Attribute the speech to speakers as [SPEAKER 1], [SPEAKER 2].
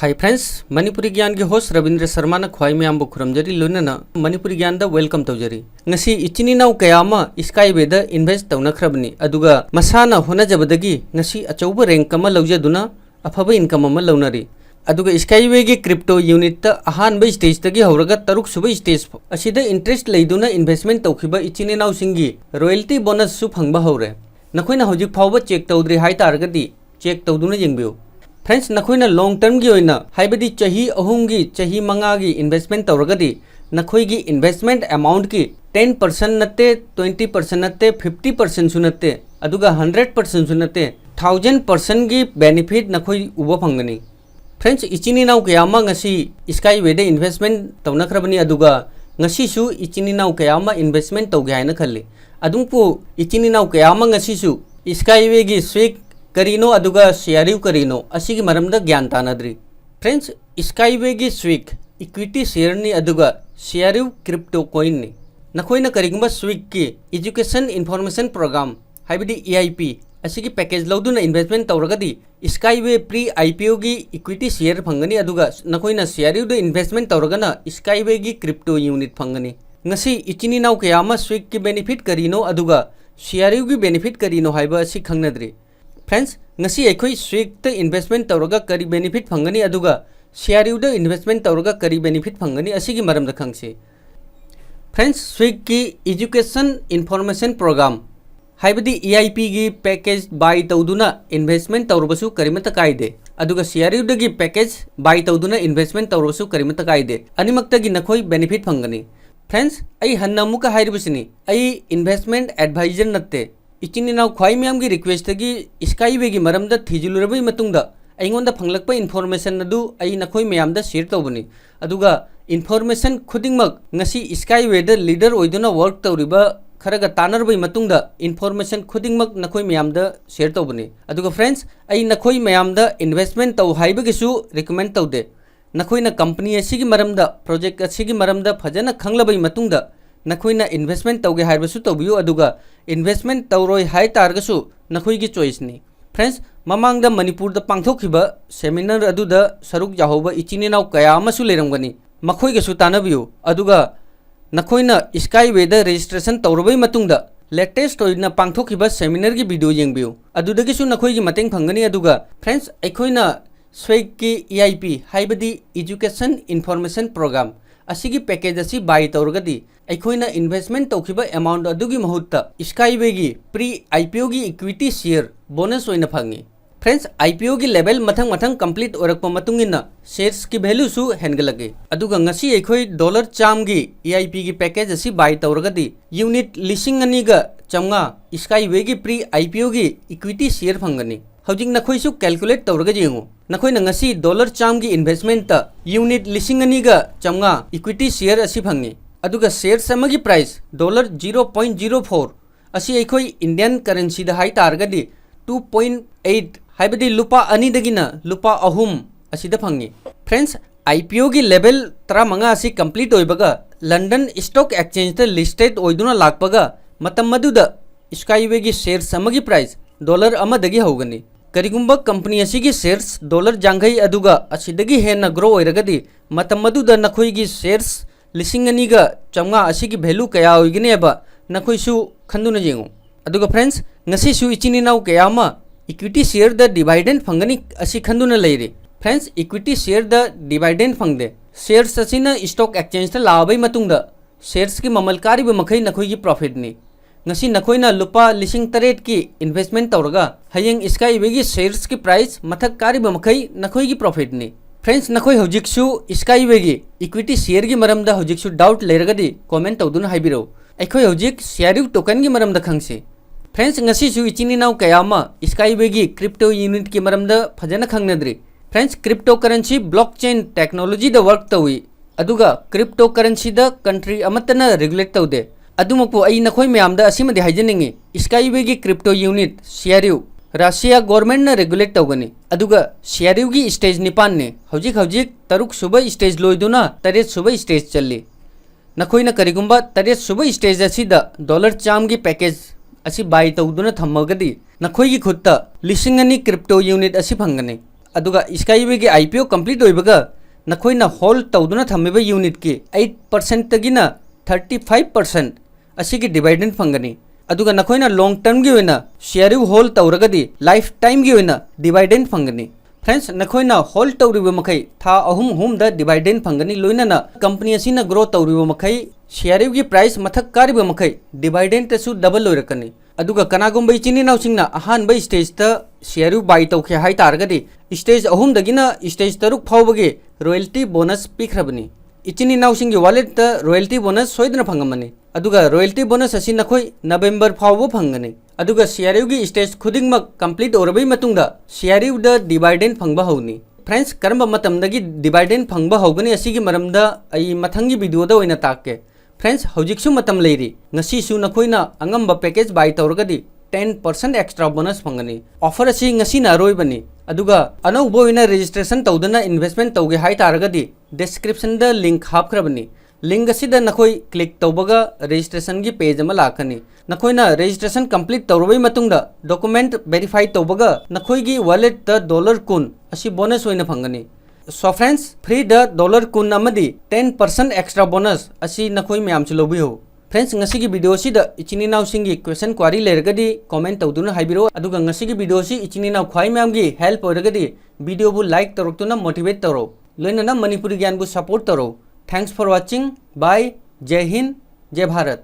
[SPEAKER 1] Hi friends Manipuri ज्ञान के host Ravindra Sharma न ख्वाई में आंबो खुरमजरी लोनना मणिपुरी ज्ञान दा वेलकम तौजरी ngasi इचिनी नाउ कयामा स्काईवे दा इन्वेस्ट तौनख्रबनी अदुगा मसाना होनजबदगी ngasi अचौब रैंक अमा लौजदुना अफब इनकम अमा लौनरी अदुगा स्काईवे गे क्रिप्टो यूनिट ता अहानबा स्टेज तगी हौरगा तरुक सुब स्टेज असिदा इंटरेस्ट लैदुना इन्वेस्टमेंट तौखिबा इचिनी नाउ सिंगी रॉयल्टी बोनस सु फंगबा हौरे नखोइना हौजिक फावबा चेक तौद्रि हाई तारगदी चेक तौदुना यंगबियो फ्रेंड्स नखोइना लॉन्ग टर्म की ओइना हाइबदी चाही अहुमगी चाही मंगागी इन्वेस्टमेंट तौरगदी नखोइगी इन्वेस्टमेंट अमाउंट की 10% नत्ते 20% नत्ते 50% सुनत्ते अदुगा 100% सुनत्ते 1000% की बेनिफिट नखोइ उबा फंगनी फ्रेंड्स इचिनी नाउ कयामा ngasi स्काईवे दे इन्वेस्टमेंट तौनख्रबनी अदुगा ngasi सु इचिनी नाउ कयामा इन्वेस्टमेंट तौगे हाइना खल्ली अदुंपु इचिनी नाउ कयामा ngasi सु स्काईवे गी स्विक करीनो अदुगा शेयरिव करीनो असिगी मरमदा ज्ञान तानद्री फ्रेंड्स स्काईवे गी स्विक इक्विटी शेयर नि अदुगा शेयरिव क्रिप्टो कॉइन नि नखोइना करिगुंबा स्विक की एजुकेशन इन्फॉर्मेशन प्रोग्राम हाइबदी EIP असिगी पैकेज लौदुना इन्वेस्टमेंट तौरगदी स्काईवे प्री IPO गी इक्विटी शेयर फंगनी अदुगा नखोइना शेयरिव दो इन्वेस्टमेंट तौरगना स्काईवे गी क्रिप्टो यूनिट फंगनी ngasi इचिनी नाउ कयामा स्विक की बेनिफिट करीनो अदुगा शेयरिव गी बेनिफिट करीनो हाइबा असि खंगनद्री फ्रेंड्स ngasi अखोई स्विक द इन्वेस्टमेंट तौरगा करी बेनिफिट फंगनी अदुगा शेयरिव द इन्वेस्टमेंट तौरगा करी बेनिफिट फंगनी असिगी मरमदा खंगसे फ्रेंड्स स्विक की एजुकेशन इन्फॉर्मेशन प्रोग्राम हाइबदी EIP गी पैकेज बाय तौदुना इन्वेस्टमेंट तौरबसु करिमता कायदे अदुगा शेयरिव द गी पैकेज बाय तौदुना इन्वेस्टमेंट तौरबसु करिमता कायदे अनिमक्तगी नखोई बेनिफिट फंगनी फ्रेंड्स आई हन्नमुका हाइरबसिनी आई इन्वेस्टमेंट एडवाइजर नत्ते इचिनी नाउ ख्वाई मैम की रिक्वेस्ट की स्काईवे की मरमदा थीजिलुरबई मतुंगदा अइंगोंदा फंगलकपा इन्फॉर्मेशन अदु अई नखोई मैमदा शेयर तौबनी अदुगा इन्फॉर्मेशन खुदिंगमक ngasi स्काईवे द लीडर ओइदुना वर्क तौरिबा खरगा तानरबई मतुंगदा इन्फॉर्मेशन खुदिंगमक नखोई मैमदा शेयर तौबनी अदुगा फ्रेंड्स अई नखोई मैमदा इन्वेस्टमेंट तौ हाइबगिसु रिकमेंड तौदे नखोइना कंपनी असिगी मरमदा प्रोजेक्ट असिगी मरमदा फजना खंगलबई मतुंगदा नखोइना इन्वेस्टमेंट तौगे हाइबसु तौबियो अदुगा इन्वेस्टमेंट तौरोय हाई तारगसु नखोइगी चॉइस नि फ्रेंड्स ममांगदा मणिपुर द पांगथोखिबा सेमिनार अदुदा सरुक याहोबा इचिनी नाउ कया अमसु लेरंगनी मखोइगसु तानबियो अदुगा नखोइना स्काईवे द रजिस्ट्रेशन तौरबई मतुंगदा लेटेस्ट ओइना पांगथोखिबा सेमिनार की वीडियो येंगबियो अदुदगिसु नखोइगी मतेंग फंगनी अदुगा फ्रेंड्स अखोइना स्वेक की EIP हाइबदी एजुकेशन इन्फॉर्मेशन प्रोग्राम असिगी पैकेज असी बाय तौरगदी अखोइना इन्वेस्टमेंट तौखिबा अमाउंट अदुगी महुत्ता स्काईवे गी प्री IPO गी इक्विटी शेयर बोनस ओइना फंगी फ्रेंड्स IPO गी लेवल मथंग मथंग कंप्लीट ओरकपा मतुंगिना शेयर्स की वैल्यू सु हेनगलगे अदुगा ngasi अखोइ डॉलर चाम गी EIP गी पैकेज असी बाय तौरगदी यूनिट लिसिंग अनीगा चमगा स्काईवे गी प्री IPO गी इक्विटी शेयर फंगनी हौजिक नखोइसु कैलकुलेट तौरगा जेंगो नखोइना ngasi डॉलर चाम गी इन्वेस्टमेंट ता यूनिट लिसिंग अनीगा चमगा इक्विटी शेयर असी फंगी अदुगा शेयर समगी प्राइस $0.04 असी अखोइ इंडियन करेंसी दा हाई तारगदी 2.8 हाइबदी लुपा अनीदगिना लुपा अहुम असिदा फंगी फ्रेंड्स IPO गी लेवल 15 असी कंप्लीट ओइबगा लंडन स्टॉक एक्सचेंज ता लिस्टेड ओइदुना लाकपगा मतम मदुदा स्काईवे गी शेयर समगी प्राइस डॉलर अमदगी होगनी करिगुंबा कंपनी असिगी शेयर्स डॉलर जांगई अदुगा असिदगी हेना ग्रो ओइरगदी मतम मदुदा नखोइगी शेयर्स लिसिंग अनीगा चमगा असिगी वैल्यू कया ओइगनेबा नखोइसु खंदुना जेंगो अदुगा फ्रेंड्स ngasi सु इचिनी नाउ कयामा इक्विटी शेयर द डिवाइडेंड फंगनी असि खंदुना लेरे फ्रेंड्स इक्विटी शेयर द डिवाइडेंड फंगदे शेयर्स असिना स्टॉक एक्सचेंज ता लाबई मतुंगदा शेयर्स की ममल कारिबा मखै नखोइगी प्रॉफिट नि ngasi नखोइना लुपा लिसिंग तरेट की इन्वेस्टमेंट तौरगा हयेंग स्काईवे गी शेयर्स की प्राइस मथक कारिबा मखै नखोइगी प्रॉफिट नि फ्रेंड्स नखोइ हौजिकसु स्काईवे गी इक्विटी शेयर की मरमदा हौजिकसु डाउट लेरगदी कमेंट तौदुना हाइबिरो अखोइ हौजिक शेयरिव टोकन की मरमदा खंगसे फ्रेंड्स ngasi सु इचिनी नाउ कयामा स्काईवे गी क्रिप्टो यूनिट की मरमदा फजना खंगनद्री friends crypto currency blockchain technology द वर्क तौई अदुगा क्रिप्टो करेंसी द कंट्री अमतना रेगुलेट तौदे अदुमकु अई नखोइ म्यामदा असिमदि हाइजनिंगी स्काईवे गी क्रिप्टो यूनिट शेयरिव रशिया गवर्नमेंट न रेगुलेट तौगनी अदुगा शेयरिव गी स्टेज 9 ने हौजिक तरुक सुब स्टेज लोइदुना 3 सुब स्टेज चली नखोइना करिगुंबा 3 सुब स्टेज असिदा डॉलर चाम गी पैकेज असी बाय तौदुना थम्मगदी नखोइगी खुत्ता लिसिंग अनी क्रिप्टो यूनिट असी फंगनी अदुगा स्काईवे के IPO कंप्लीट होइबगा नखोइना होल्ड तौदुना थम्मिबा यूनिट की 8% तगिना 35% असिगी डिविडेंड फंगनी अदुगा नखोइना लॉन्ग टर्म की होइना शेयर होल्ड तौरगदी लाइफ टाइम की होइना डिविडेंड फंगनी फ्रेंड्स नखोइना होल्ड तौरिबा मखै था अहुम हुम द डिविडेंड फंगनी लोइना कंपनी असिना ग्रो तौरिबा मखै शेयर की प्राइस मथक कारिबा मखै डिविडेंड तसु डबल लोइरकनी अदुगा कनागुंबा इचिनी नाउसिंगना अहानबा स्टेज त शेयर बाई तौखे हाई तारगदी स्टेज अहुम दगिना स्टेज तरुक फाउबगे रॉयल्टी बोनस पिखरबनी इचिनी नाउसिंगी वालेट त रॉयल्टी बोनस सोइदना फंगमनी अदुगा रॉयल्टी बोनस असि नखोई नवंबर फाउबो फंगनी अदुगा शेयर की स्टेज खुदिंगमक कंप्लीट ओरबई मतुंगदा शेयर द डिविडेंड फंगबा हौनी फ्रेंड्स करंबा मतमदगी डिविडेंड फंगबा हौगनी असिगी मरमदा अई मथंगी वीडियोदा ओइना ताके फ्रेंड्स हौजिकसु मतम लेरी ngasisu नखोइना अंगम्बा पैकेज बाय तौरगदी 10% एक्स्ट्रा बोनस फंगनी ऑफर असी ngasi ना रोइबनी अदुगा अनौबो ओइना रजिस्ट्रेशन तौदना इन्वेस्टमेंट तौगे हाई तारगदी डिस्क्रिप्शन द लिंक हापख्रबनी लिंक असिदा नखोइ क्लिक तौबगा रजिस्ट्रेशन की पेज अमा लाकनी नखोइना रजिस्ट्रेशन कंप्लीट तौरबई मतुंगदा डॉक्यूमेंट वेरीफाई तौबगा नखोइगी वॉलेट द $10 असी बोनस ओइना फंगनी सो फ्रेंड्स फ्री द $10 अमदी 10% एक्स्ट्रा बोनस असी नखोइ म्याम चलोबी हो फ्रेंड्स ngasi की वीडियो सी द इचिनी नाउ सिंगी क्वेश्चन क्वारी लेरगदी कमेंट तौदुना हाइबिरो अदुगा ngasi की वीडियो सी इचिनी नाउ ख्वाई म्याम की हेल्प ओरगदी वीडियो बु लाइक तौरक्तुना मोटिवेट तौरो लोइना मणिपुरी ज्ञान बु सपोर्ट तौरो थैंक्स फॉर वाचिंग बाय जय हिंद जय भारत।